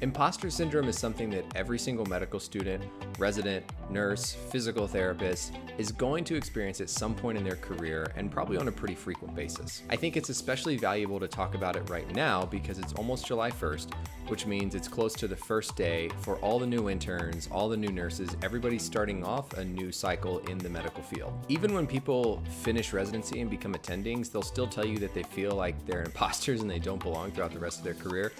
Imposter syndrome is something that every single medical student, resident, nurse, physical therapist is going to experience at some point in their career and probably on a pretty frequent basis. I think it's especially valuable to talk about it right now because it's almost July 1st, which means it's close to the first day for all the new interns, all the new nurses, everybody's starting off a new cycle in the medical field. Even when people finish residency and become attendings, they'll still tell you that they feel like they're imposters and they don't belong throughout the rest of their career.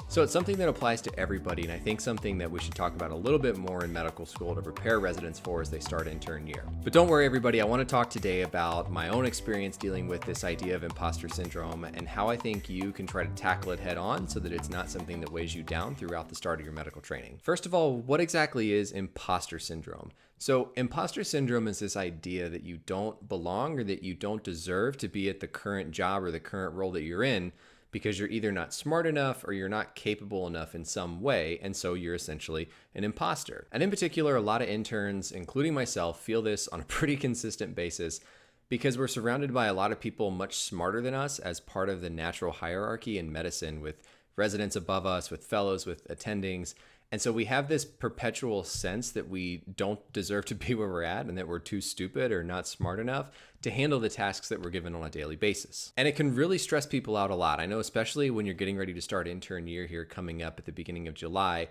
So it's something that applies to everybody, and I think something that we should talk about a little bit more in medical school to prepare residents for as they start intern year. But don't worry, everybody, I want to talk today about my own experience dealing with this idea of imposter syndrome and how I think you can try to tackle it head on so that it's not something that weighs you down throughout the start of your medical training. First of all, what exactly is imposter syndrome? So imposter syndrome is this idea that you don't belong or that you don't deserve to be at the current job or the current role that you're in, because you're either not smart enough or you're not capable enough in some way, and so you're essentially an imposter. And in particular, a lot of interns, including myself, feel this on a pretty consistent basis because we're surrounded by a lot of people much smarter than us as part of the natural hierarchy in medicine, with residents above us, with fellows, with attendings. And so we have this perpetual sense that we don't deserve to be where we're at and that we're too stupid or not smart enough to handle the tasks that we're given on a daily basis. And it can really stress people out a lot. I know, especially when you're getting ready to start intern year here coming up at the beginning of July,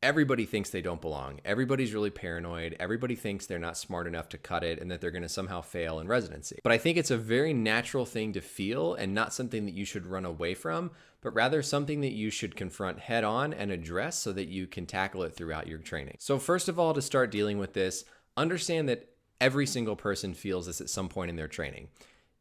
everybody thinks they don't belong. Everybody's really paranoid. Everybody thinks they're not smart enough to cut it and that they're going to somehow fail in residency. But I think it's a very natural thing to feel and not something that you should run away from, but rather something that you should confront head on and address so that you can tackle it throughout your training. So first of all, to start dealing with this, understand that every single person feels this at some point in their training.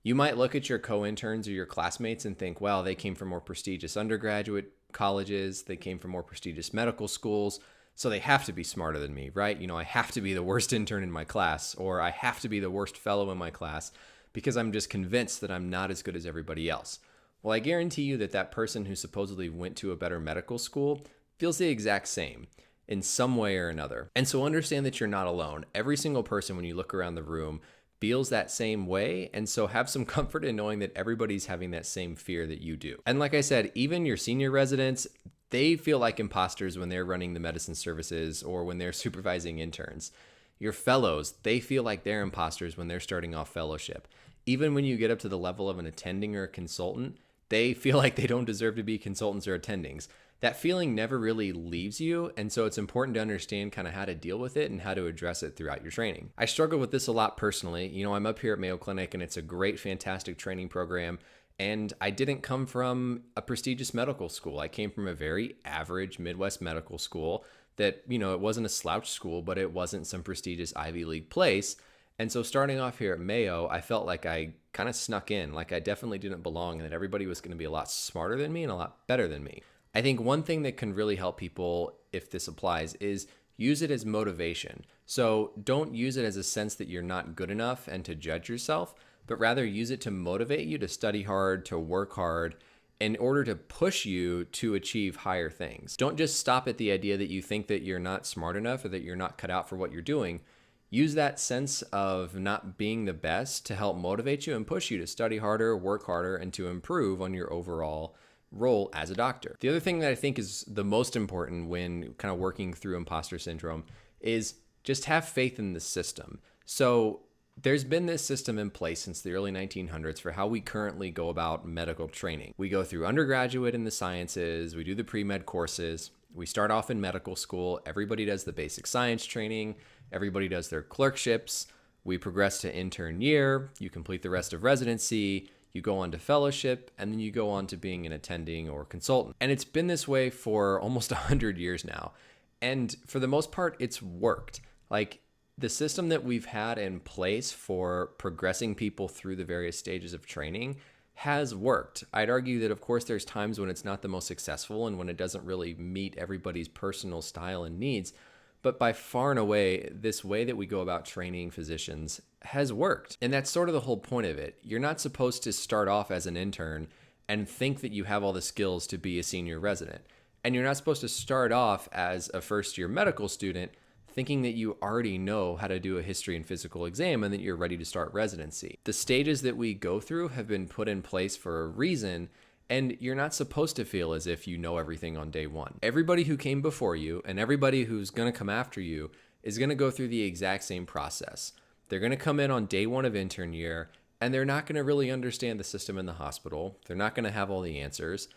You might look at your co-interns or your classmates and think, well, they came from more prestigious undergraduate colleges, they came from more prestigious medical schools, so they have to be smarter than me, right? You know, I have to be the worst intern in my class, or I have to be the worst fellow in my class because I'm just convinced that I'm not as good as everybody else. Well, I guarantee you that that person who supposedly went to a better medical school feels the exact same in some way or another. And so understand that you're not alone. Every single person, when you look around the room, feels that same way, and so have some comfort in knowing that everybody's having that same fear that you do. And like I said, even your senior residents, they feel like imposters when they're running the medicine services or when they're supervising interns. Your fellows, they feel like they're imposters when they're starting off fellowship. Even when you get up to the level of an attending or a consultant, they feel like they don't deserve to be consultants or attendings. That feeling never really leaves you, and so it's important to understand kind of how to deal with it and how to address it throughout your training. I struggle with this a lot personally. You know, I'm up here at Mayo Clinic and it's a great, fantastic training program, and I didn't come from a prestigious medical school. I came from a very average Midwest medical school that, you know, it wasn't a slouch school, but it wasn't some prestigious Ivy League place. And so starting off here at Mayo, I felt like I kind of snuck in, like I definitely didn't belong and that everybody was going to be a lot smarter than me and a lot better than me. I think one thing that can really help people, if this applies, is use it as motivation. So don't use it as a sense that you're not good enough and to judge yourself, but rather use it to motivate you to study hard, to work hard, in order to push you to achieve higher things. Don't just stop at the idea that you think that you're not smart enough or that you're not cut out for what you're doing. Use that sense of not being the best to help motivate you and push you to study harder, work harder, and to improve on your overall role as a doctor. The other thing that I think is the most important when kind of working through imposter syndrome is just have faith in the system. So there's been this system in place since the early 1900s for how we currently go about medical training. We go through undergraduate in the sciences, we do the pre-med courses, we start off in medical school, everybody does the basic science training, everybody does their clerkships, we progress to intern year, you complete the rest of residency, you go on to fellowship, and then you go on to being an attending or consultant. And it's been this way for almost 100 years now. And for the most part, it's worked. Like the system that we've had in place for progressing people through the various stages of training has worked. I'd argue that, of course, there's times when it's not the most successful and when it doesn't really meet everybody's personal style and needs. But by far and away, this way that we go about training physicians has worked. And that's sort of the whole point of it. You're not supposed to start off as an intern and think that you have all the skills to be a senior resident. And you're not supposed to start off as a first-year medical student thinking that you already know how to do a history and physical exam and that you're ready to start residency. The stages that we go through have been put in place for a reason, And you're not supposed to feel as if you know everything on day one. Everybody who came before you and everybody who's gonna come after you is gonna go through the exact same process. They're gonna come in on day one of intern year, and they're not gonna really understand the system in the hospital. They're not gonna have all the answers.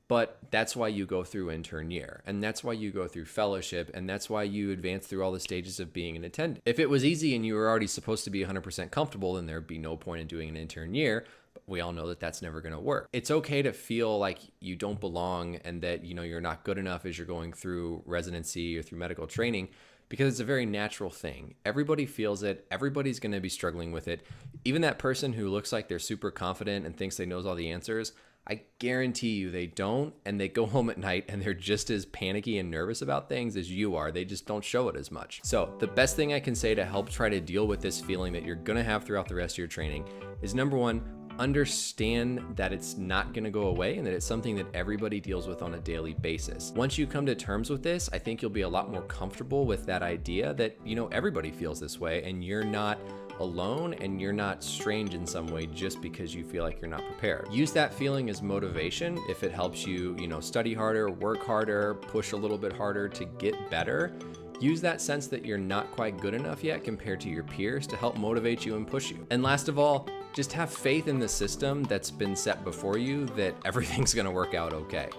But that's why you go through intern year, and that's why you go through fellowship, and that's why you advance through all the stages of being an attendant. If it was easy and you were already supposed to be 100% comfortable, then there'd be no point in doing an intern year. But we all know that that's never going to work. It's okay to feel like you don't belong and that you're not good enough as you're going through residency or through medical training, because it's a very natural thing. Everybody feels it. Everybody's going to be struggling with it. Even that person who looks like they're super confident and thinks they knows all the answers, I guarantee you they don't, and they go home at night and they're just as panicky and nervous about things as you are. They just don't show it as much. So the best thing I can say to help try to deal with this feeling that you're gonna have throughout the rest of your training is, number one, understand that it's not going to go away and that it's something that everybody deals with on a daily basis. Once you come to terms with this, I think you'll be a lot more comfortable with that idea that, everybody feels this way and you're not alone and you're not strange in some way just because you feel like you're not prepared. Use that feeling as motivation if it helps you, study harder, work harder, push a little bit harder to get better. Use that sense that you're not quite good enough yet compared to your peers to help motivate you and push you. And last of all, just have faith in the system that's been set before you that everything's gonna work out okay.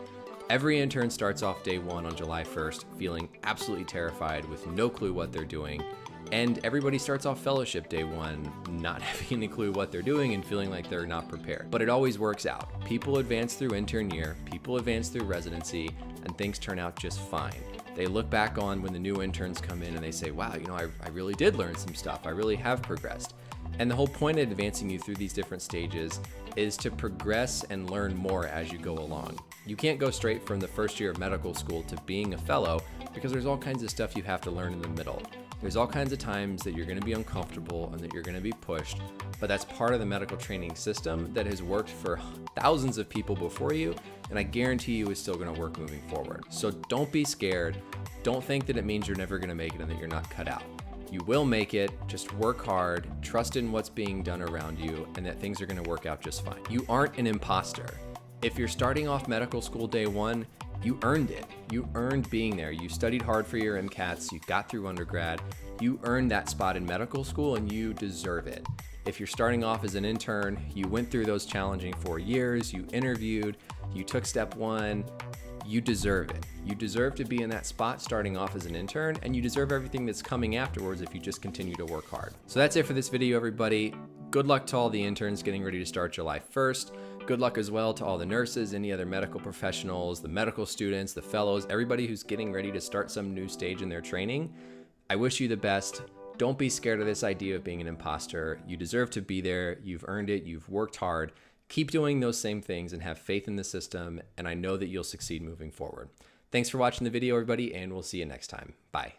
Every intern starts off day one on July 1st feeling absolutely terrified with no clue what they're doing. And everybody starts off fellowship day one not having any clue what they're doing and feeling like they're not prepared. But it always works out. People advance through intern year, people advance through residency, and things turn out just fine. They look back on when the new interns come in and they say, wow, I really did learn some stuff. I really have progressed. And the whole point of advancing you through these different stages is to progress and learn more as you go along. You can't go straight from the first year of medical school to being a fellow because there's all kinds of stuff you have to learn in the middle. There's all kinds of times that you're going to be uncomfortable and that you're going to be pushed, but that's part of the medical training system that has worked for thousands of people before you, and I guarantee you is still going to work moving forward. So don't be scared. Don't think that it means you're never going to make it and that you're not cut out. You will make it. Just work hard, trust in what's being done around you, and that things are going to work out just fine. You aren't an imposter. If you're starting off medical school day one, you earned it. You earned being there. You studied hard for your MCATs. You got through undergrad. You earned that spot in medical school and you deserve it. If you're starting off as an intern, you went through those challenging 4 years, you interviewed, you took step one, you deserve it. You deserve to be in that spot starting off as an intern, and you deserve everything that's coming afterwards if you just continue to work hard. So that's it for this video, everybody. Good luck to all the interns getting ready to start July 1st. Good luck as well to all the nurses, any other medical professionals, the medical students, the fellows, everybody who's getting ready to start some new stage in their training. I wish you the best. Don't be scared of this idea of being an imposter. You deserve to be there. You've earned it. You've worked hard. Keep doing those same things and have faith in the system, and I know that you'll succeed moving forward. Thanks for watching the video, everybody, and we'll see you next time. Bye.